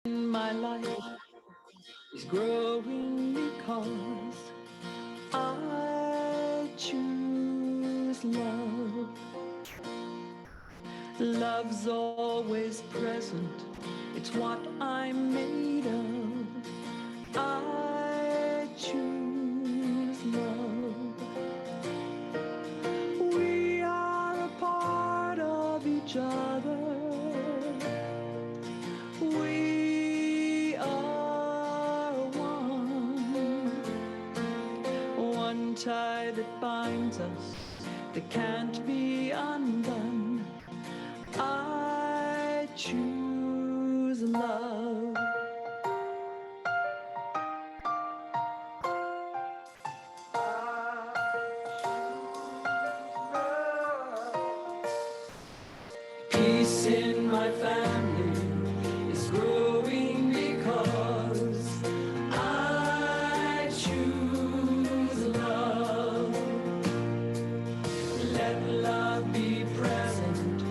My life is growing because I choose love. Love's always present, it's what I'm made of. I choose love. We are a part of each other. We are one tie that binds us, that can't be undone. I choose love. Peace in my family is growing because I choose love. Let love be present,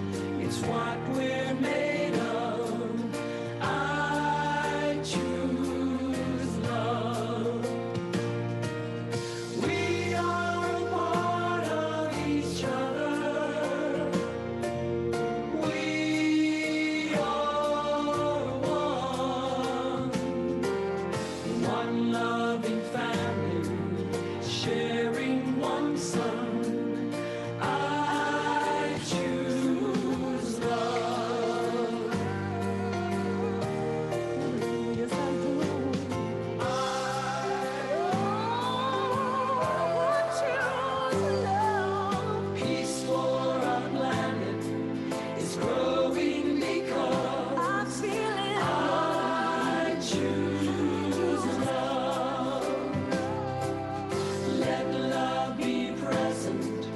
it's what we're made of. I choose love. We are a part of each other. We are one loving family, sharing one son. I choose love. Yes, I do. I choose love. Peace for our planet is growing because I'm feeling I choose love. Let love be present,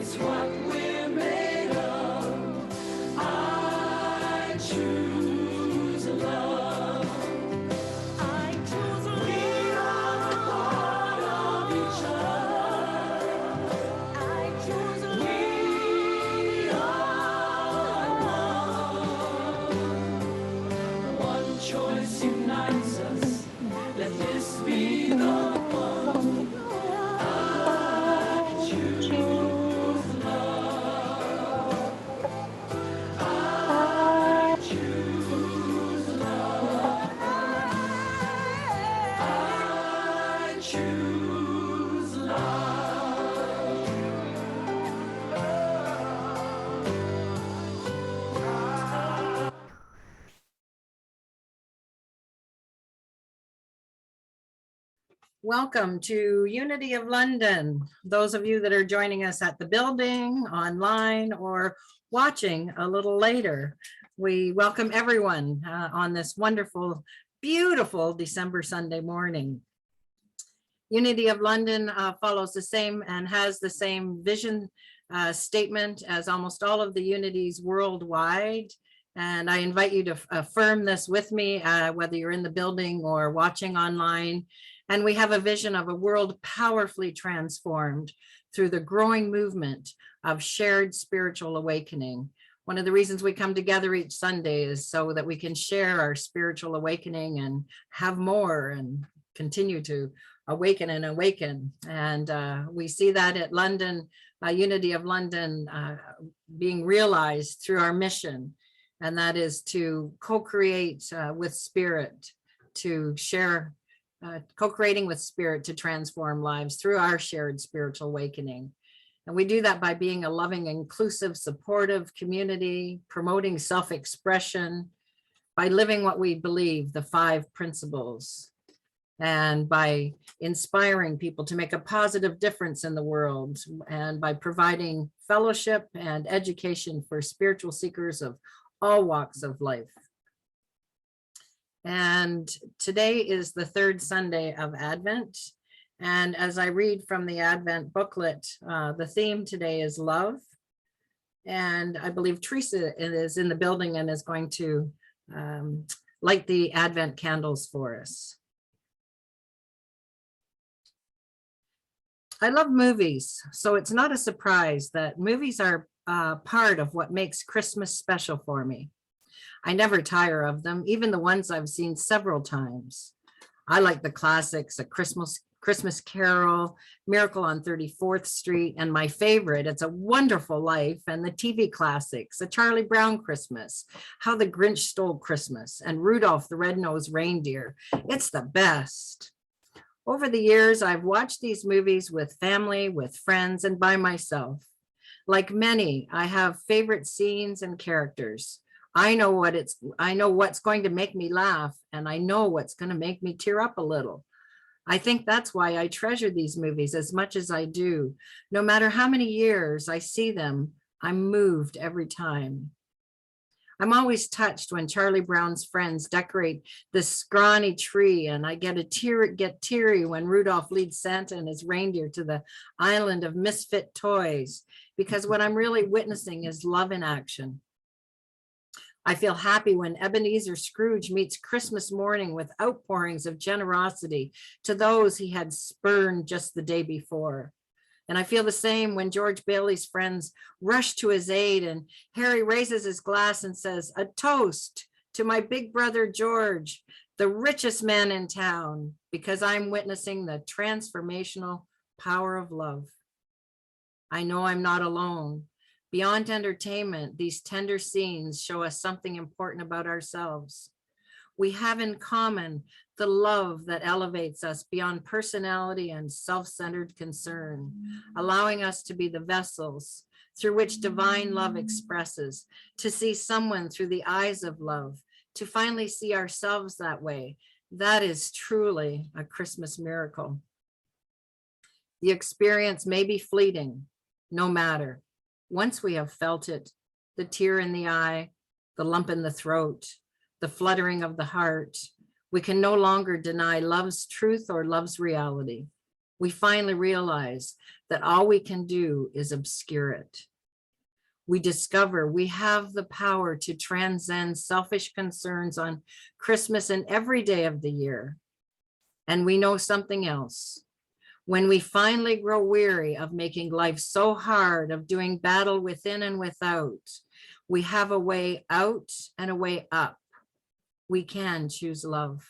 it's what we're made of. I choose love. I choose love. We are a part of each other. I choose love. We are one choice unites us. Let this be the one. I choose love. I choose love. I choose love. Welcome to Unity of London. Those of you that are joining us at the building, online, or watching a little later, we welcome everyone on this wonderful, beautiful December Sunday morning. Unity of London follows the same and has the same vision statement as almost all of the unities worldwide. And I invite you to affirm this with me, whether you're in the building or watching online. And we have a vision of a world powerfully transformed through the growing movement of shared spiritual awakening. One of the reasons we come together each Sunday is so that we can share our spiritual awakening and have more and continue to awaken and awaken. And we see that at London, Unity of London being realized through our mission. And that is to co-create with spirit, to share, co-creating with spirit to transform lives through our shared spiritual awakening. And we do that by being a loving, inclusive, supportive community, promoting self-expression, by living what we believe, the 5 principles, and by inspiring people to make a positive difference in the world, and by providing fellowship and education for spiritual seekers of all walks of life. And today is the 3rd Sunday of Advent. And as I read from the Advent booklet, the theme today is love. And I believe Teresa is in the building and is going to light the Advent candles for us. I love movies, so it's not a surprise that movies are part of what makes Christmas special for me. I never tire of them, even the ones I've seen several times. I like the classics, A Christmas Carol, Miracle on 34th Street, and my favorite, It's a Wonderful Life, and the TV classics, A Charlie Brown Christmas, How the Grinch Stole Christmas, and Rudolph the Red-Nosed Reindeer. It's the best. Over the years, I've watched these movies with family, with friends, and by myself. Like many, I have favorite scenes and characters. I know what's going to make me laugh, and I know what's going to make me tear up a little. I think that's why I treasure these movies as much as I do. No matter how many years I see them, I'm moved every time. I'm always touched when Charlie Brown's friends decorate this scrawny tree, and I get teary when Rudolph leads Santa and his reindeer to the island of misfit toys, because what I'm really witnessing is love in action. I feel happy when Ebenezer Scrooge meets Christmas morning with outpourings of generosity to those he had spurned just the day before. And I feel the same when George Bailey's friends rush to his aid and Harry raises his glass and says, "A toast to my big brother George, the richest man in town," because I'm witnessing the transformational power of love. I know I'm not alone. Beyond entertainment, these tender scenes show us something important about ourselves. We have in common the love that elevates us beyond personality and self-centered concern, allowing us to be the vessels through which divine love expresses, to see someone through the eyes of love, to finally see ourselves that way. That is truly a Christmas miracle. The experience may be fleeting, no matter. Once we have felt it, the tear in the eye, the lump in the throat, the fluttering of the heart, we can no longer deny love's truth or love's reality. We finally realize that all we can do is obscure it. We discover we have the power to transcend selfish concerns on Christmas and every day of the year. And we know something else. When we finally grow weary of making life so hard, of doing battle within and without, we have a way out and a way up. We can choose love.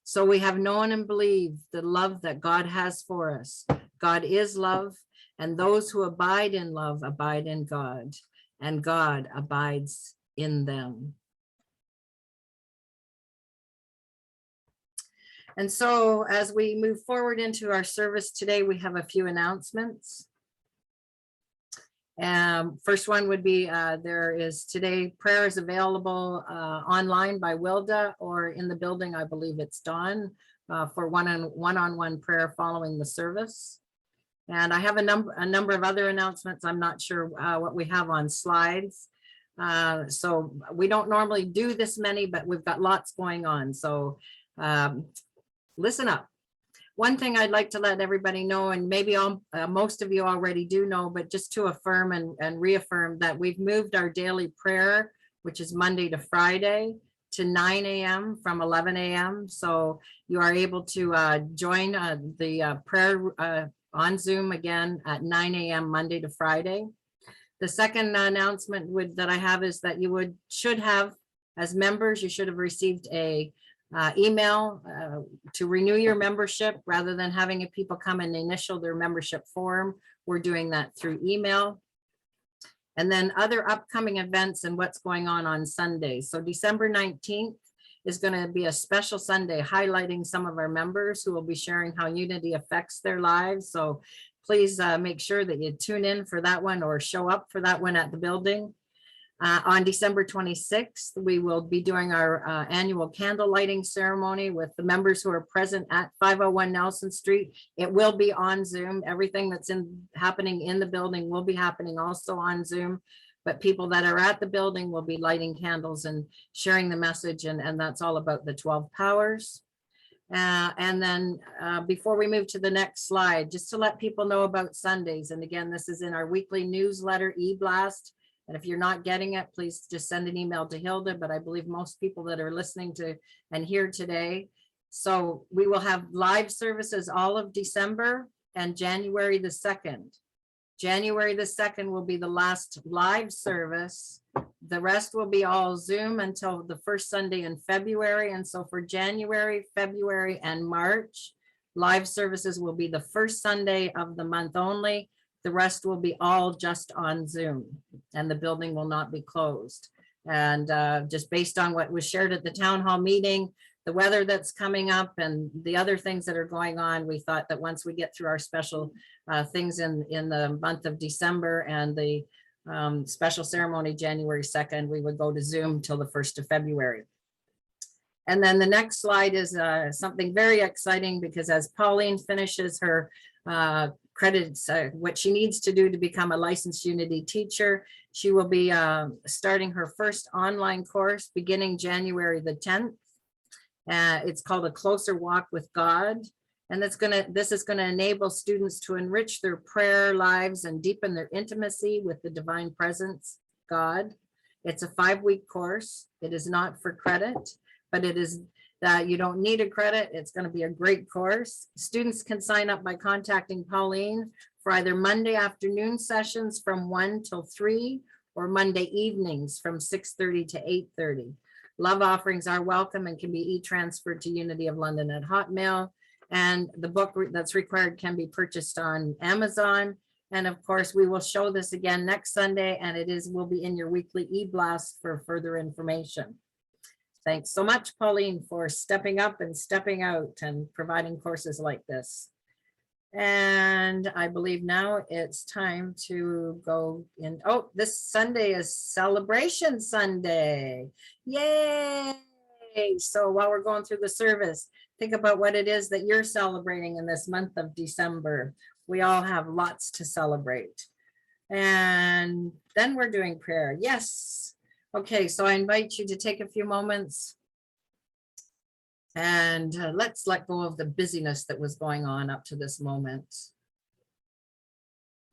So we have known and believed the love that God has for us. God is love, and those who abide in love abide in God, and God abides in them. And so as we move forward into our service today, we have a few announcements. First one would be there is today prayers available online by Wilda, or in the building, I believe it's Dawn, for one-on-one prayer following the service. And I have a number of other announcements. I'm not sure what we have on slides. So we don't normally do this many, but we've got lots going on. So listen up. One thing I'd like to let everybody know, and maybe most of you already do know, but just to affirm and reaffirm that we've moved our daily prayer, which is Monday to Friday, to 9 a.m. from 11 a.m. So you are able to join the prayer on Zoom again at 9 a.m. Monday to Friday. The second announcement that I have is that you should have, as members, you should have received a email to renew your membership rather than having people come and initial their membership form. We're doing that through email. And then other upcoming events and what's going on Sundays. So December 19th is going to be a special Sunday highlighting some of our members who will be sharing how unity affects their lives. So please make sure that you tune in for that one or show up for that one at the building. On December 26th, we will be doing our annual candle lighting ceremony with the members who are present at 501 Nelson Street. It will be on Zoom. Everything that's happening in the building will be happening also on Zoom, but people that are at the building will be lighting candles and sharing the message, and that's all about the 12 powers. And then before we move to the next slide, just to let people know about Sundays, and again, this is in our weekly newsletter e-blast. And if you're not getting it, please just send an email to Hilda, but I believe most people that are listening to and here today. So we will have live services all of December and January the 2nd. January the 2nd will be the last live service. The rest will be all Zoom until the first Sunday in February. And so for January, February, and March, live services will be the first Sunday of the month only. The rest will be all just on Zoom, and the building will not be closed. And just based on what was shared at the town hall meeting, the weather that's coming up and the other things that are going on, we thought that once we get through our special things in the month of December and the special ceremony January 2nd, we would go to Zoom till the 1st of February. And then the next slide is something very exciting, because as Pauline finishes her credits, what she needs to do to become a licensed Unity teacher, she will be starting her first online course beginning January the 10th. It's called A Closer Walk with God. And this is gonna enable students to enrich their prayer lives and deepen their intimacy with the divine presence, God. It's a 5-week course. It is not for credit, but it is that you don't need a credit. It's going to be a great course. Students can sign up by contacting Pauline for either Monday afternoon sessions from 1 till 3 or Monday evenings from 6:30 to 8:30. Love offerings are welcome and can be e-transferred to Unity of London at Hotmail. And the book that's required can be purchased on Amazon. And of course, we will show this again next Sunday, and will be in your weekly e-blast for further information. Thanks so much, Pauline, for stepping up and stepping out and providing courses like this. And I believe now it's time to go in. Oh, this Sunday is Celebration Sunday. Yay! So while we're going through the service, think about what it is that you're celebrating in this month of December. We all have lots to celebrate. And then we're doing prayer. Yes. Okay, so I invite you to take a few moments and let's let go of the busyness that was going on up to this moment.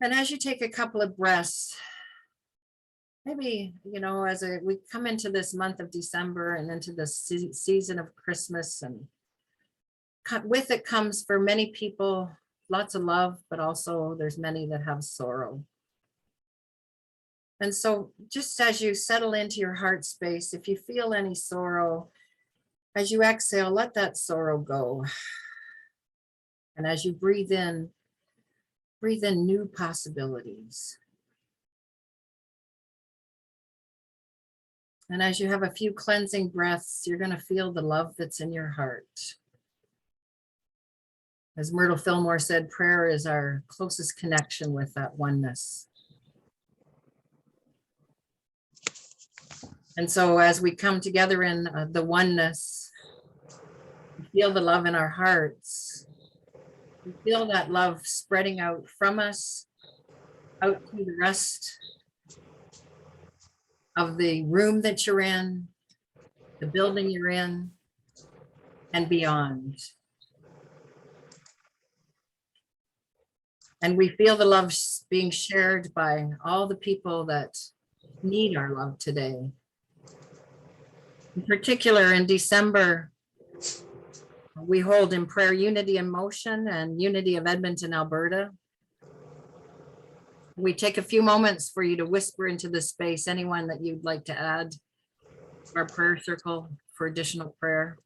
And as you take a couple of breaths, maybe, as we come into this month of December and into the season of Christmas, and with it comes for many people lots of love, but also there's many that have sorrow. And so just as you settle into your heart space, if you feel any sorrow, as you exhale, let that sorrow go. And as you breathe in new possibilities. And as you have a few cleansing breaths, you're going to feel the love that's in your heart. As Myrtle Fillmore said, prayer is our closest connection with that oneness. And so as we come together in the oneness, we feel the love in our hearts. We feel that love spreading out from us, out to the rest of the room that you're in, the building you're in, and beyond. And we feel the love being shared by all the people that need our love today. In particular, in December, we hold in prayer Unity in Motion and Unity of Edmonton, Alberta. We take a few moments for you to whisper into the space anyone that you'd like to add to our prayer circle for additional prayer.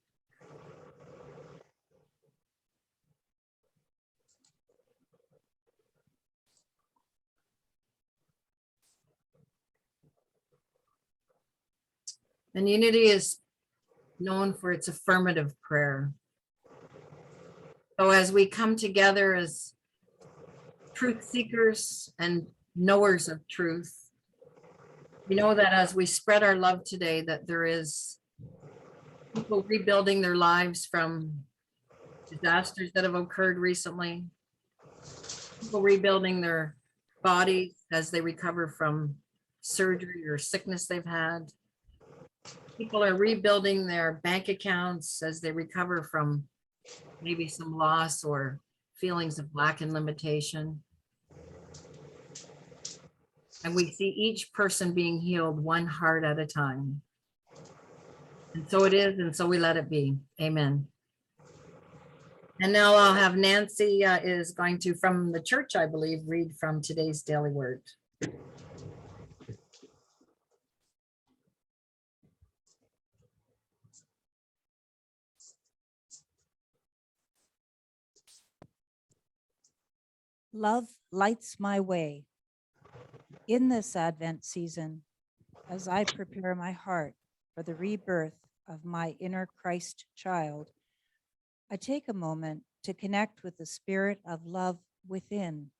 And Unity is known for its affirmative prayer. So as we come together as truth seekers and knowers of truth, we know that as we spread our love today, that there is people rebuilding their lives from disasters that have occurred recently, people rebuilding their bodies as they recover from surgery or sickness they've had. People are rebuilding their bank accounts as they recover from maybe some loss or feelings of lack and limitation. And we see each person being healed one heart at a time. And so it is, and so we let it be. Amen. And now I'll have Nancy is going to, from the church, I believe, read from today's daily word. Love lights my way. In this Advent season, as I prepare my heart for the rebirth of my inner Christ child, I take a moment to connect with the spirit of love within.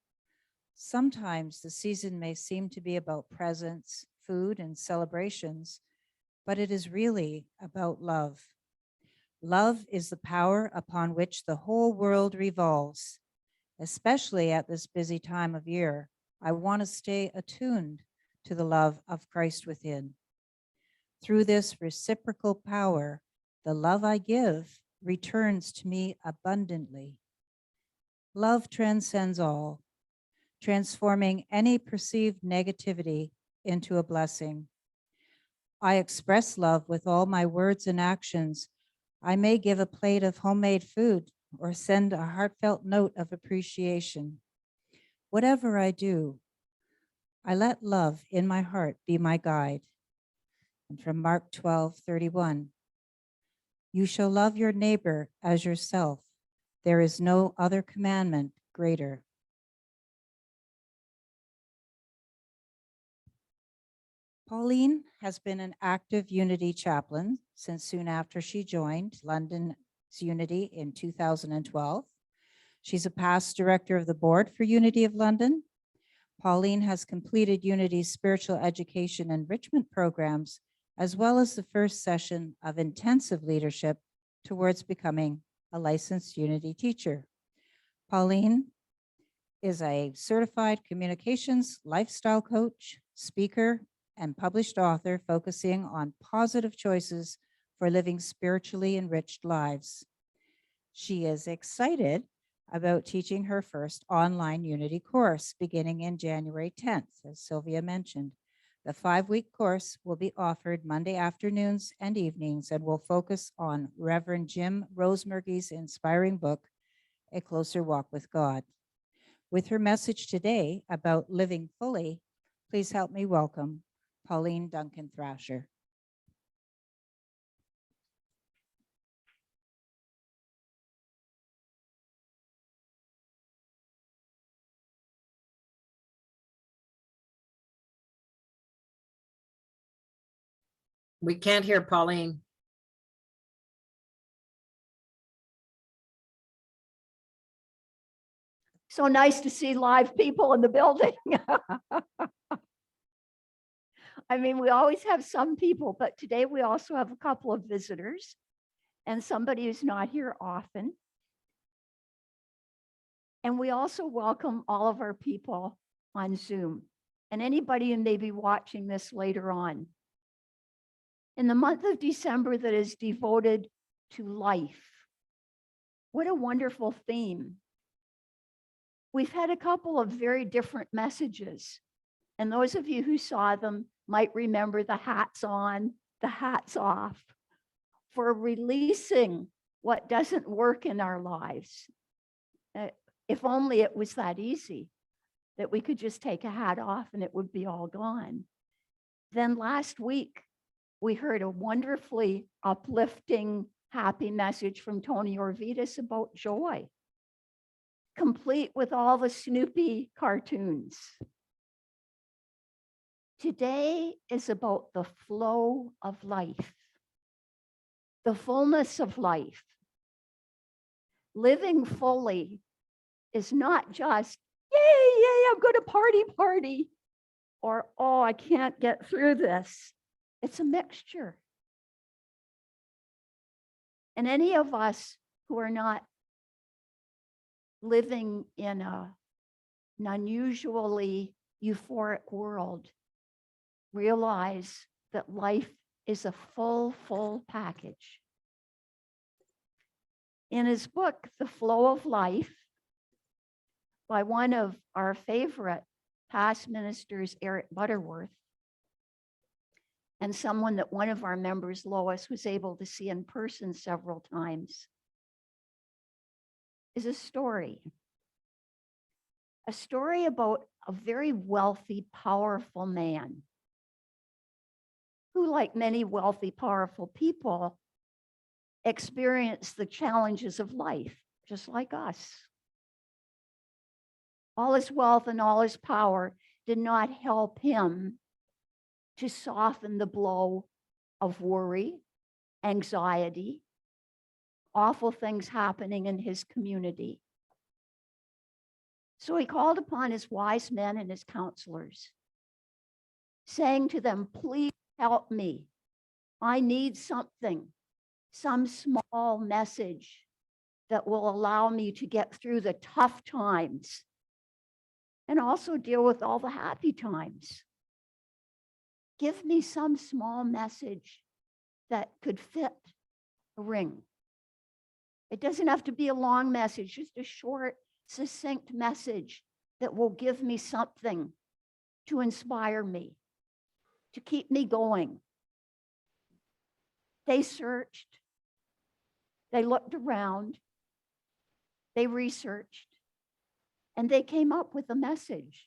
Sometimes the season may seem to be about presents, food, and celebrations, but it is really about love. Love is the power upon which the whole world revolves. Especially at this busy time of year, I want to stay attuned to the love of Christ within. Through this reciprocal power, the love I give returns to me abundantly. Love transcends all, transforming any perceived negativity into a blessing. I express love with all my words and actions. I may give a plate of homemade food or send a heartfelt note of appreciation. Whatever I do, I let love in my heart be my guide. And from Mark 12:31, you shall love your neighbor as yourself. There is no other commandment greater. Pauline has been an active Unity chaplain since soon after she joined London's Unity in 2012. She's a past director of the board for Unity of London. Pauline has completed Unity's spiritual education enrichment programs, as well as the first session of intensive leadership towards becoming a licensed Unity teacher. Pauline is a certified communications lifestyle coach, speaker, and published author focusing on positive choices for living spiritually enriched lives. She is excited about teaching her first online Unity course beginning in January 10th, as Sylvia mentioned. The 5-week course will be offered Monday afternoons and evenings and will focus on Reverend Jim Rosemurgy's inspiring book, A Closer Walk with God. With her message today about living fully, please help me welcome Pauline Duncan-Thrasher. We can't hear Pauline. So nice to see live people in the building. I mean, we always have some people, but today we also have a couple of visitors and somebody who's not here often. And we also welcome all of our people on Zoom and anybody who may be watching this later on. In the month of December that is devoted to life, what a wonderful theme. We've had a couple of very different messages, and those of you who saw them might remember the hats on, the hats off, for releasing what doesn't work in our lives. If only it was that easy, that we could just take a hat off and it would be all gone. Then last week, we heard a wonderfully uplifting, happy message from Tony Orvidas about joy, complete with all the Snoopy cartoons. Today is about the flow of life, the fullness of life. Living fully is not just, yay, I'm going to party, or, oh, I can't get through this. It's a mixture. And any of us who are not living in an unusually euphoric world realize that life is a full package. In his book, The Flow of Life, by one of our favorite past ministers, Eric Butterworth, and someone that one of our members, Lois, was able to see in person several times. is a story about a very wealthy, powerful man who, like many wealthy, powerful people, experienced the challenges of life, just like us. All his wealth and all his power did not help him to soften the blow of worry, anxiety, awful things happening in his community. So he called upon his wise men and his counselors, saying to them, please help me. I need something, some small message that will allow me to get through the tough times and also deal with all the happy times. Give me some small message that could fit a ring. It doesn't have to be a long message, just a short, succinct message that will give me something to inspire me, to keep me going. They searched, they looked around, they researched, and they came up with a message.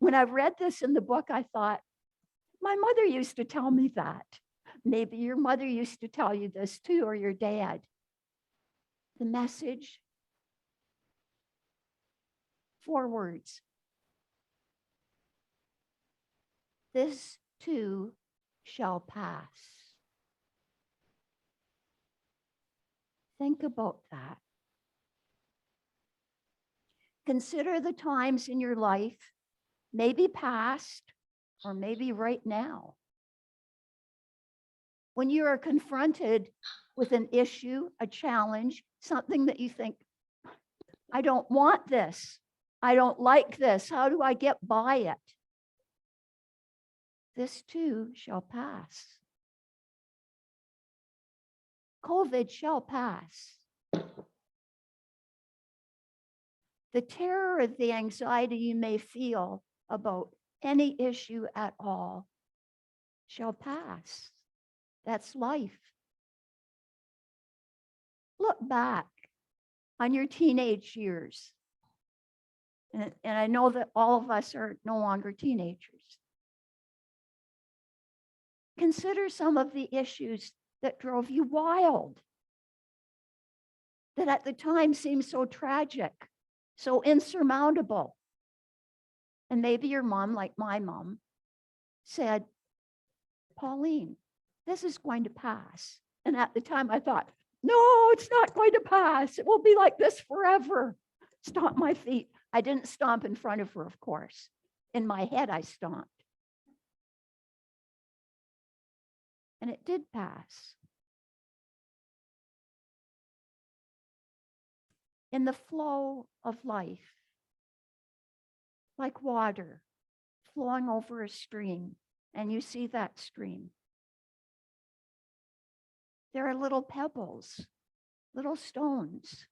When I read this in the book, I thought, my mother used to tell me that. Maybe your mother used to tell you this too, or your dad. The message, 4 words. This too shall pass. Think about that. Consider the times in your life, maybe past or maybe right now, when you are confronted with an issue, a challenge, something that you think, I don't want this. I don't like this. How do I get by it? This too shall pass. COVID shall pass. The terror or the anxiety you may feel about any issue at all shall pass. That's life. Look back on your teenage years. And I know that all of us are no longer teenagers. Consider some of the issues that drove you wild, that at the time seemed so tragic, so insurmountable. And maybe your mom, like my mom, said, Pauline, this is going to pass. And at the time I thought, no, it's not going to pass. It will be like this forever. Stomp my feet. I didn't stomp in front of her, of course. In my head, I stomped. And it did pass. In the flow of life, like water flowing over a stream, and you see that stream, there are little pebbles, little stones.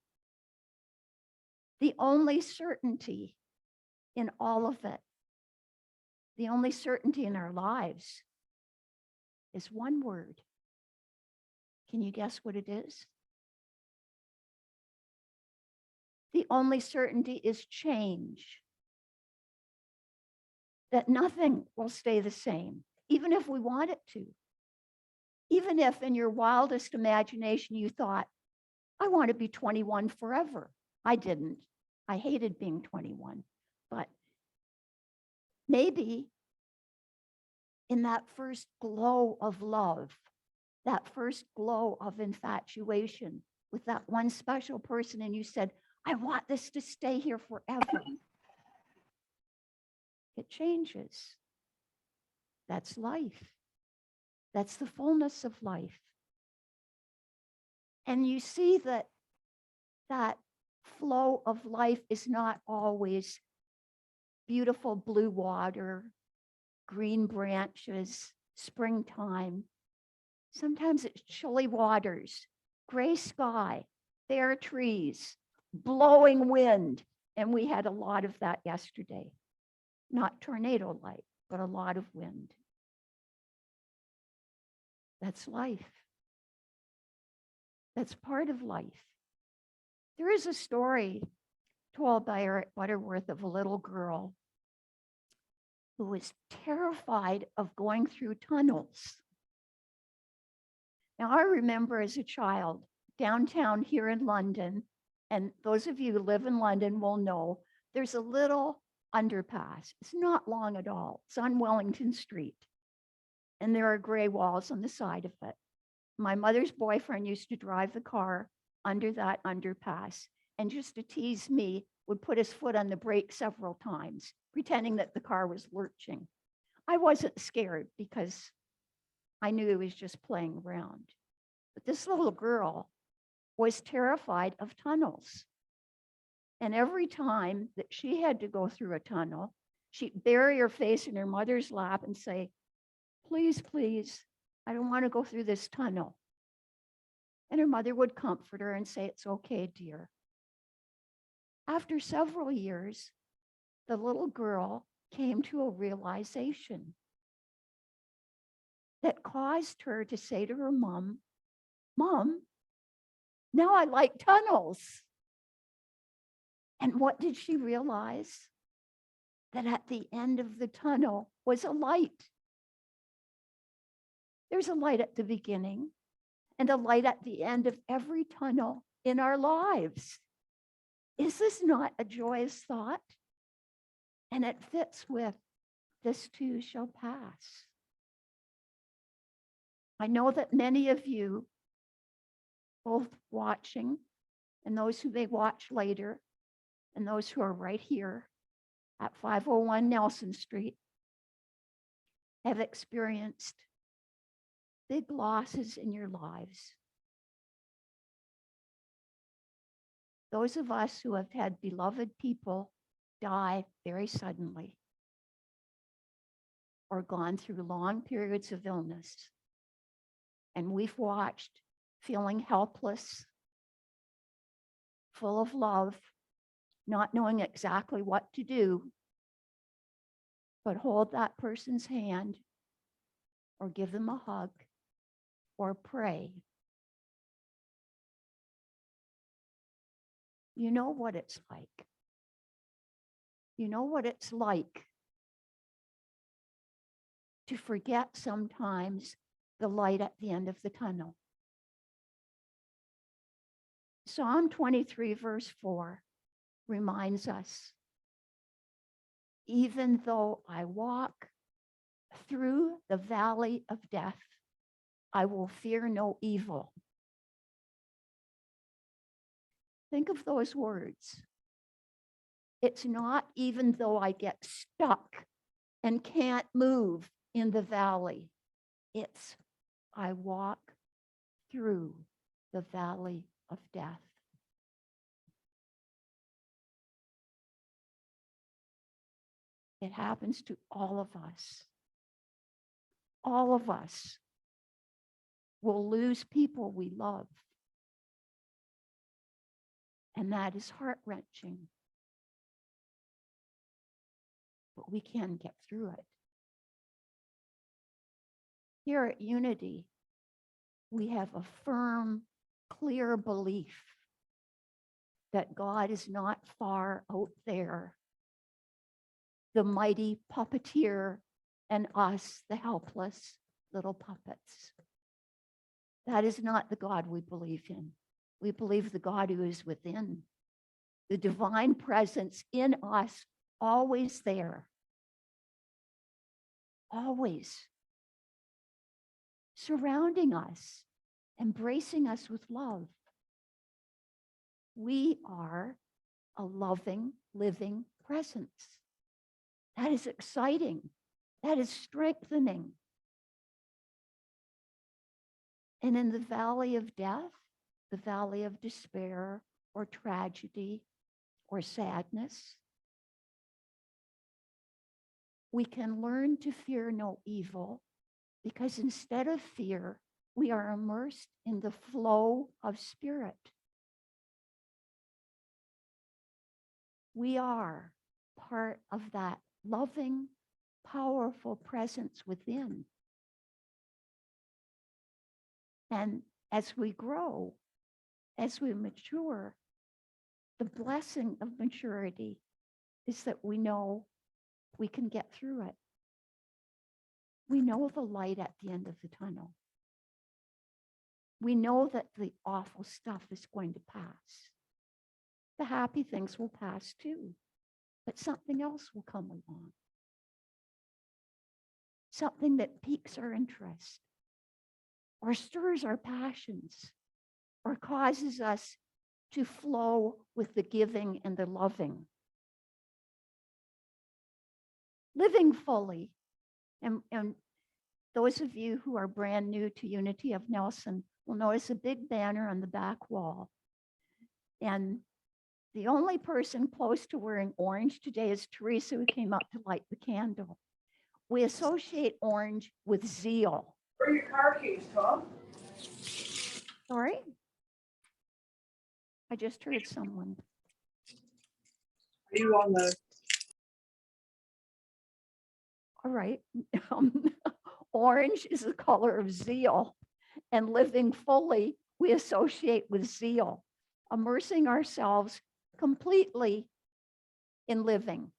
The only certainty in all of it, the only certainty in our lives is one word. Can you guess what it is? The only certainty is change. That nothing will stay the same, even if we want it to. Even if in your wildest imagination you thought, I want to be 21 forever. I didn't. I hated being 21. But maybe in that first glow of love, that first glow of infatuation with that one special person, and you said, I want this to stay here forever. It changes. That's life. That's the fullness of life. And you see that that flow of life is not always beautiful blue water, green branches, springtime. Sometimes it's chilly waters, gray sky, bare trees, blowing wind. And we had a lot of that yesterday. Not tornado-like, but a lot of wind. That's life. That's part of life. There is a story told by Eric Butterworth of a little girl who was terrified of going through tunnels. Now, I remember as a child, downtown here in London, and those of you who live in London will know, there's a little underpass. It's not long at all. It's on Wellington Street. And there are gray walls on the side of it. My mother's boyfriend used to drive the car under that underpass, and just to tease me, would put his foot on the brake several times, pretending that the car was lurching. I wasn't scared because I knew he was just playing around. But this little girl was terrified of tunnels. And every time that she had to go through a tunnel, she'd bury her face in her mother's lap and say, please, please, I don't want to go through this tunnel. And her mother would comfort her and say, it's okay, dear. After several years, the little girl came to a realization that caused her to say to her mom, Mom, now I like tunnels. And what did she realize? That at the end of the tunnel was a light. There's a light at the beginning and a light at the end of every tunnel in our lives. Is this not a joyous thought? And it fits with this too shall pass. I know that many of you, both watching and those who may watch later, and those who are right here at 501 Nelson Street, have experienced big losses in your lives. Those of us who have had beloved people die very suddenly or gone through long periods of illness, and we've watched feeling helpless, full of love, not knowing exactly what to do, but hold that person's hand or give them a hug or pray. You know what it's like. You know what it's like to forget sometimes the light at the end of the tunnel. Psalm 23, verse 4 reminds us, even though I walk through the valley of death, I will fear no evil. Think of those words. It's not even though I get stuck and can't move in the valley. It's I walk through the valley of death. It happens to all of us. All of us will lose people we love. And that is heart-wrenching. But we can get through it. Here at Unity, we have a firm, clear belief that God is not far out there, the mighty puppeteer, and us, the helpless little puppets. That is not the God we believe in. We believe the God who is within, the divine presence in us, always there, always surrounding us, embracing us with love. We are a loving, living presence. That is exciting. That is strengthening. And in the valley of death, the valley of despair or tragedy or sadness, we can learn to fear no evil, because instead of fear, we are immersed in the flow of spirit. We are part of that loving, powerful presence within. And as we grow, as we mature, The blessing of maturity is that we know we can get through it. We know the light at the end of the tunnel. We know that the awful stuff is going to pass. The happy things will pass too, but something else will come along. Something that piques our interest or stirs our passions or causes us to flow with the giving and the loving. Living fully. And those of you who are brand new to Unity of Nelson will notice a big banner on the back wall. And the only person close to wearing orange today is Teresa, who came up to light the candle. We associate orange with zeal. Where are your car keys, Tom? Sorry? I just heard someone. Are you on the? All right. Orange is the color of zeal, and living fully, we associate with zeal, immersing ourselves completely in living.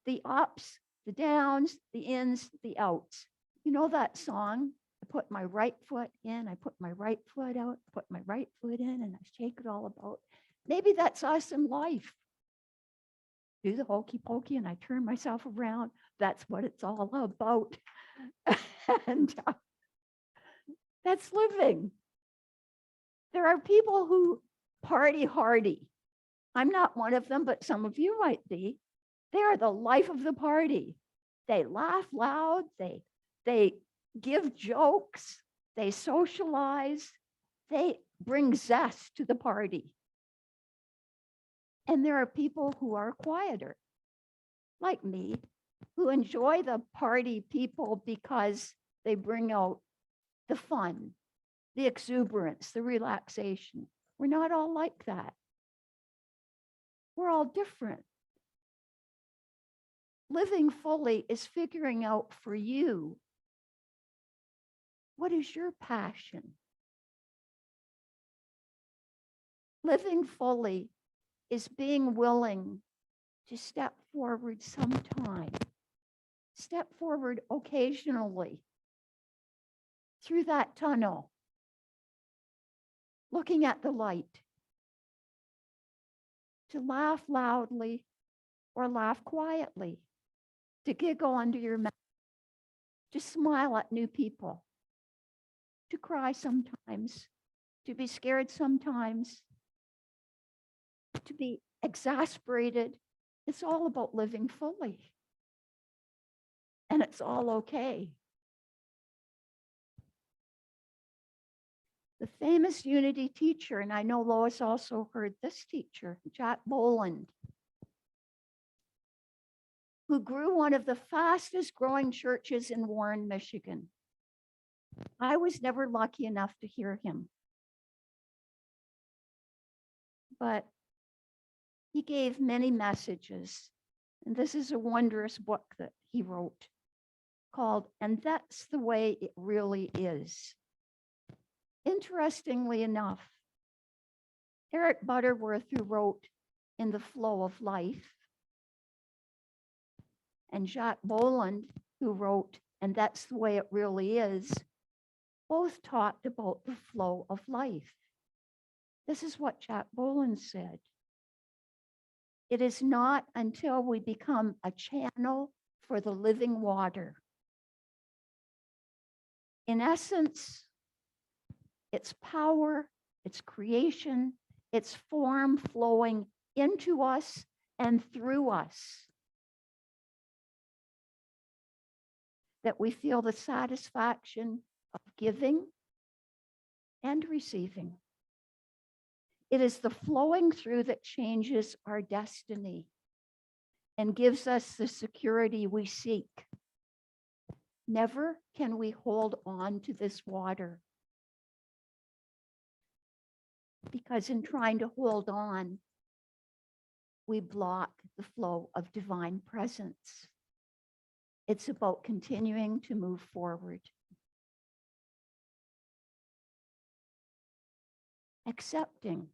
The ups, the downs, the ins, the outs. You know that song? I put my right foot in, I put my right foot out, put my right foot in, and I shake it all about. Maybe that's us in life. Do the hokey pokey and I turn myself around. That's what it's all about. And that's living. There are people who party hardy. I'm not one of them, but some of you might be. They are the life of the party. They laugh loud. They give jokes. They socialize. They bring zest to the party. And there are people who are quieter, like me, who enjoy the party people because they bring out the fun, the exuberance, the relaxation. We're not all like that. We're all different. Living fully is figuring out for you, what is your passion? Living fully is being willing to step forward sometime, step forward occasionally through that tunnel, looking at the light, to laugh loudly or laugh quietly, to giggle under your mouth, to smile at new people, to cry sometimes, to be scared sometimes, to be exasperated. It's all about living fully. And it's all okay. The famous Unity teacher, and I know Lois also heard this teacher, Jack Boland, who grew one of the fastest growing churches in Warren, Michigan. I was never lucky enough to hear him. But he gave many messages, and this is a wondrous book that he wrote called, "And That's the Way It Really Is." Interestingly enough, Eric Butterworth, who wrote In the Flow of Life, and Jack Boland, who wrote And That's the Way It Really Is, both talked about the flow of life. This is what Jack Boland said. It is not until we become a channel for the living water. In essence, its power, its creation, its form flowing into us and through us, that we feel the satisfaction of giving and receiving. It is the flowing through that changes our destiny and gives us the security we seek. Never can we hold on to this water, because in trying to hold on, we block the flow of divine presence. It's about continuing to move forward. Accepting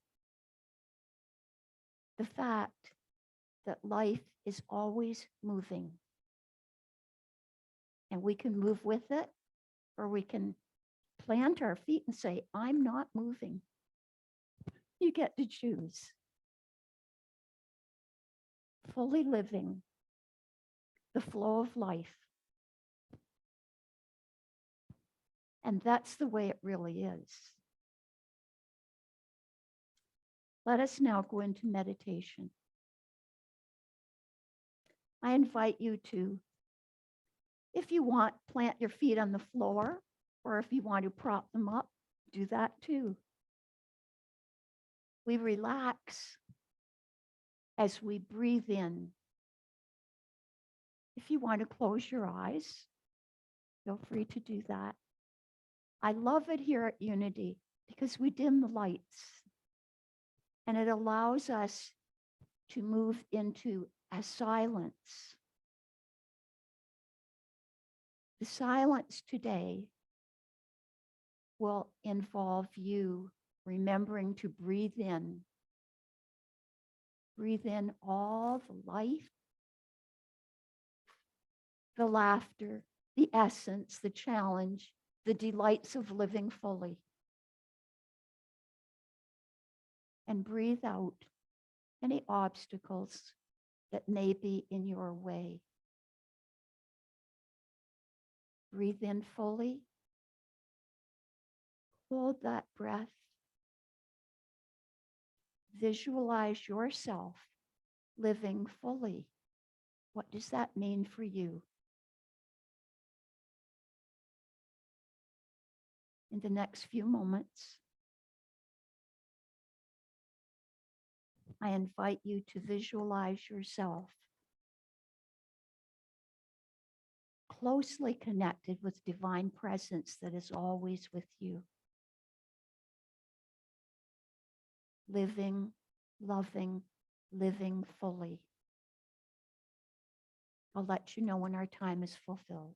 the fact that life is always moving. And we can move with it, or we can plant our feet and say, I'm not moving. You get to choose. Fully living the flow of life. And that's the way it really is. Let us now go into meditation. I invite you to, if you want, plant your feet on the floor, or if you want to prop them up, do that too. We relax as we breathe in. If you want to close your eyes, feel free to do that. I love it here at Unity because we dim the lights, and it allows us to move into a silence. The silence today will involve you remembering to breathe in. Breathe in all the life, the laughter, the essence, the challenge, the delights of living fully. And breathe out any obstacles that may be in your way. Breathe in fully. Hold that breath. Visualize yourself living fully. What does that mean for you? In the next few moments, I invite you to visualize yourself closely connected with divine presence that is always with you. Living, loving, living fully. I'll let you know when our time is fulfilled.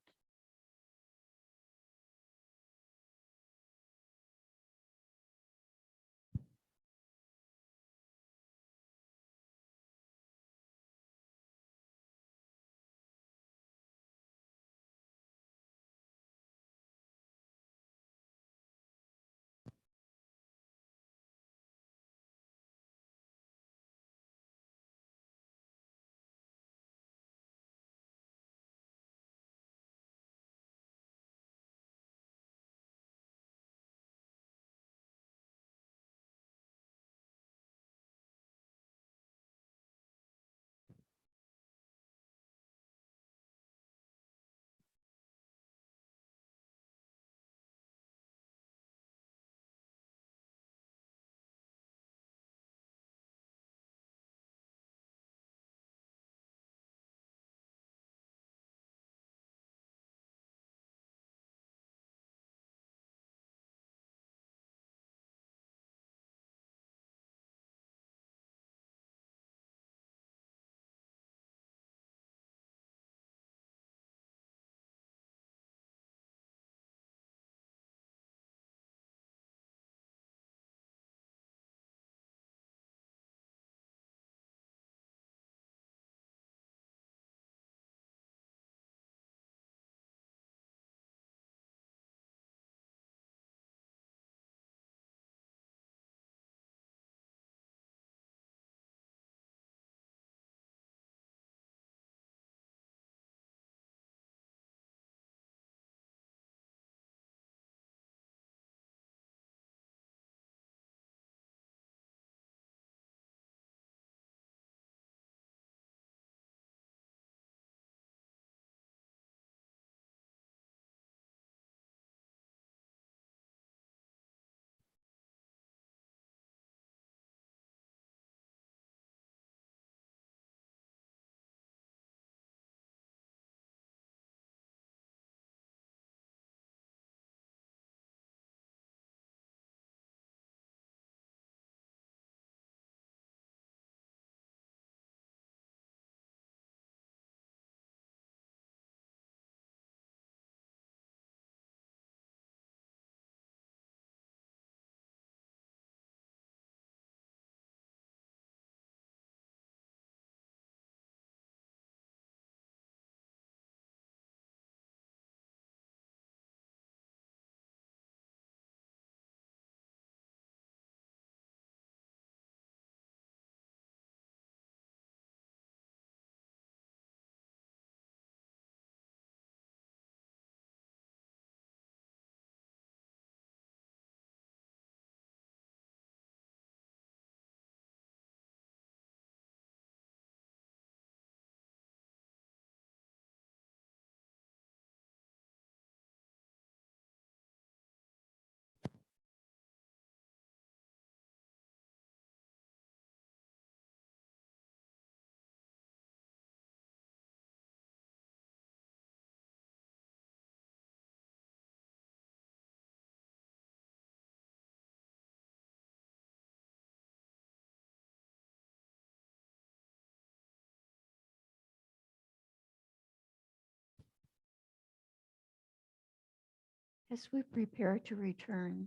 as we prepare to return,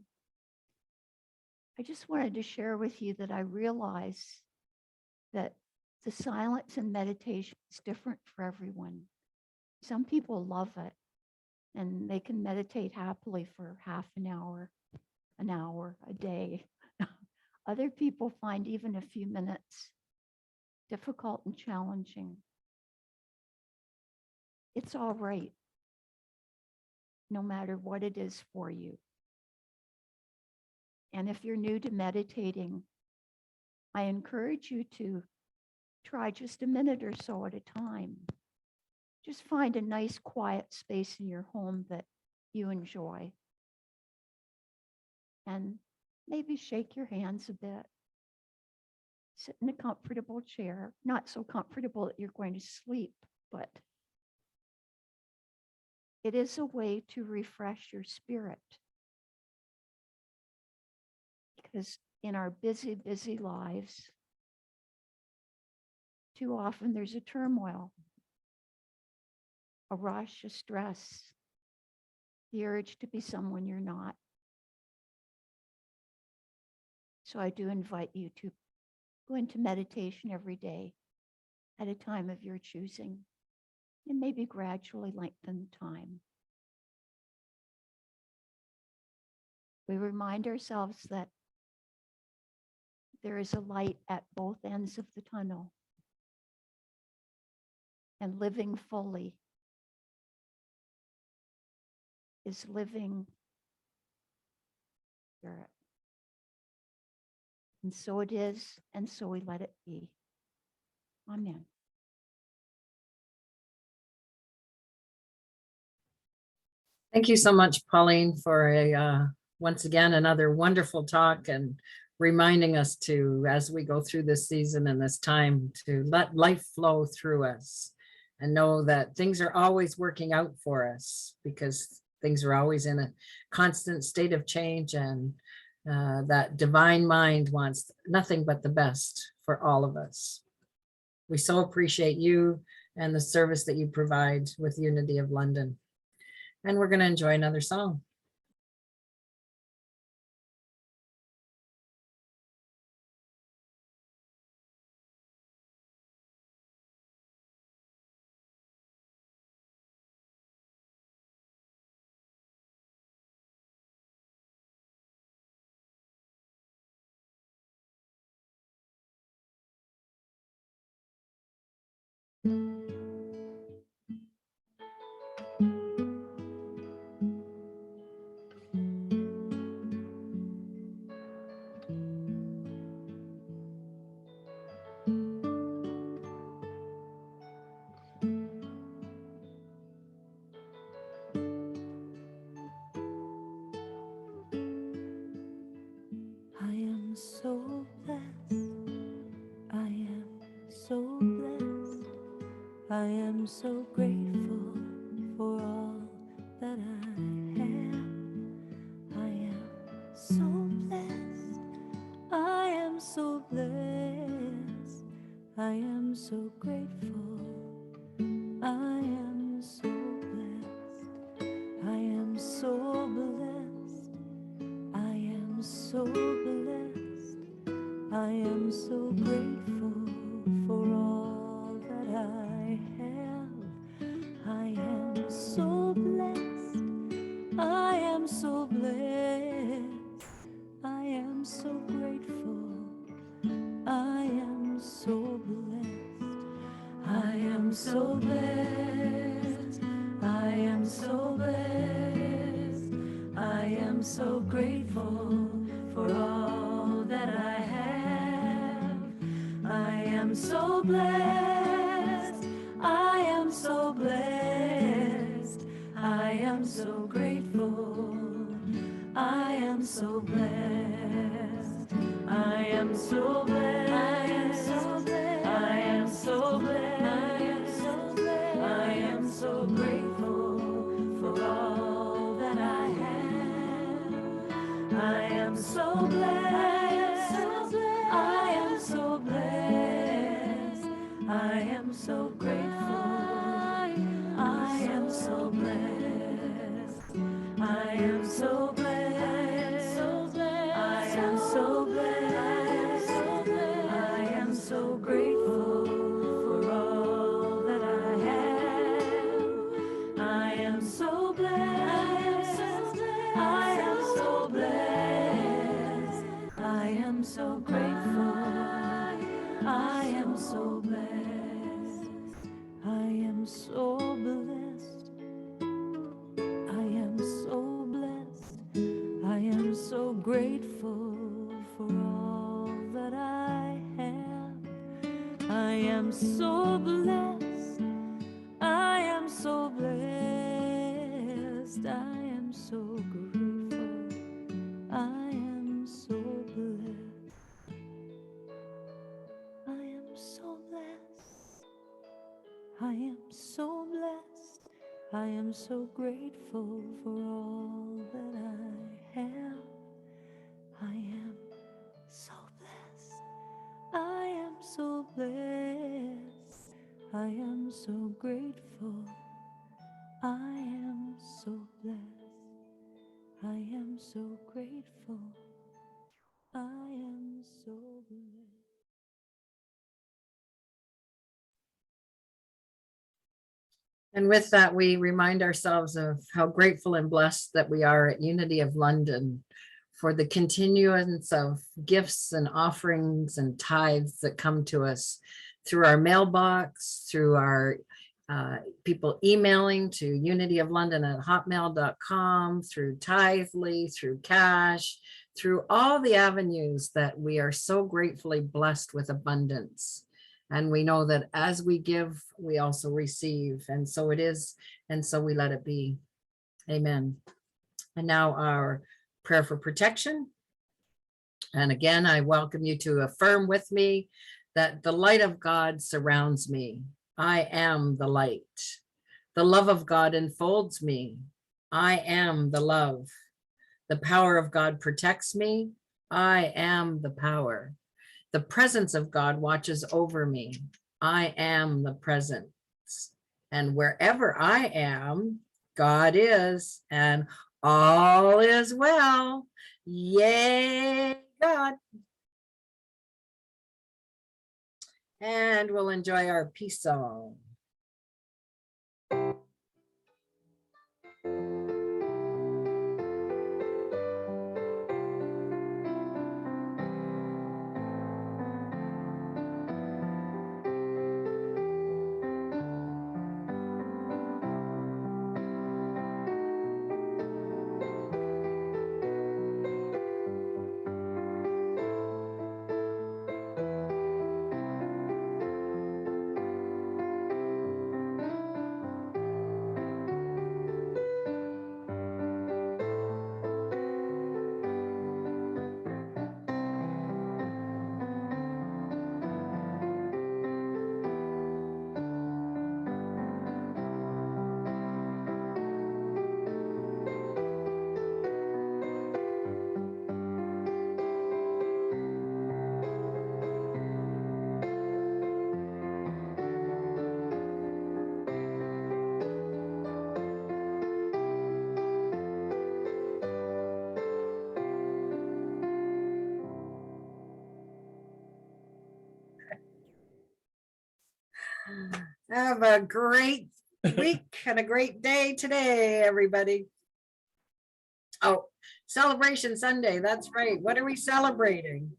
I just wanted to share with you that I realize that the silence and meditation is different for everyone. Some people love it and they can meditate happily for half an hour, a day. Other people find even a few minutes difficult and challenging. It's all right, no matter what it is for you. And if you're new to meditating, I encourage you to try just a minute or so at a time. Just find a nice quiet space in your home that you enjoy. And maybe shake your hands a bit. Sit in a comfortable chair, not so comfortable that you're going to sleep, but it is a way to refresh your spirit. Because in our busy, busy lives, too often there's a turmoil, a rush, a stress, the urge to be someone you're not. So I do invite you to go into meditation every day at a time of your choosing, and maybe gradually lengthen the time. We remind ourselves that there is a light at both ends of the tunnel, and living fully is living spirit. And so it is, and so we let it be. Amen. Thank you so much, Pauline, for once again, another wonderful talk and reminding us to, as we go through this season and this time, to let life flow through us and know that things are always working out for us, because things are always in a constant state of change, and that divine mind wants nothing but the best for all of us. We so appreciate you and the service that you provide with Unity of London. And we're going to enjoy another song. I am so blessed. I am so blessed. I am so grateful for all that I have. I am so blessed. I am so blessed. I am so grateful. I am so blessed. I am so blessed. I am so blessed. I am so grateful for all that I have. I am so blessed. I am so blessed. I am so grateful. I am so blessed. I am so blessed. I am so blessed. I am so grateful for all that I have. I am so blessed. I am so blessed. I am so grateful. I am so blessed. I am so blessed. I am so blessed. I am so blessed. I am so grateful for all that I have. I am so blessed. I am so blessed. I am so grateful. I am so blessed. I am am so grateful. I am so blessed. I am so blessed. I am so blessed. I am so grateful for all that I have. I am so blessed. I am so blessed. I am so grateful. I am so blessed. I am so blessed. I am so blessed. I am so grateful for all that I have. I am so blessed. I am so blessed. I am so grateful. I am so blessed. I am so grateful. I am so blessed. And with that, we remind ourselves of how grateful and blessed that we are at Unity of London for the continuance of gifts and offerings and tithes that come to us through our mailbox, through our people emailing to unityoflondon@hotmail.com, through Tithely, through cash, through all the avenues that we are so gratefully blessed with abundance. And we know that as we give, we also receive. And so it is. And so we let it be. Amen. And now our prayer for protection. And again, I welcome you to affirm with me that the light of God surrounds me. I am the light. The love of God enfolds me. I am the love. The power of God protects me. I am the power. The presence of God watches over me. I am the presence. And wherever I am, God is, and all is well. Yay, God. And we'll enjoy our peace song. Have a great week and a great day today, everybody. Oh, Celebration Sunday. That's right. What are we celebrating?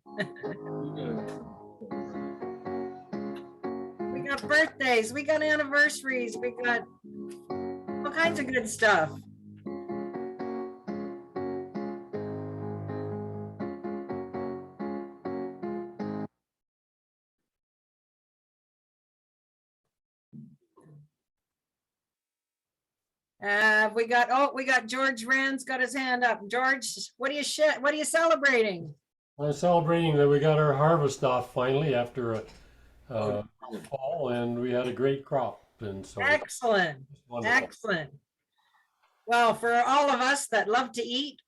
We got birthdays, we got anniversaries, we got all kinds of good stuff. We got George Rand's got his hand up. George, what are you celebrating? I'm celebrating that we got our harvest off finally after a fall, and we had a great crop, and so Excellent, wonderful. excellent. Well, for all of us that love to eat,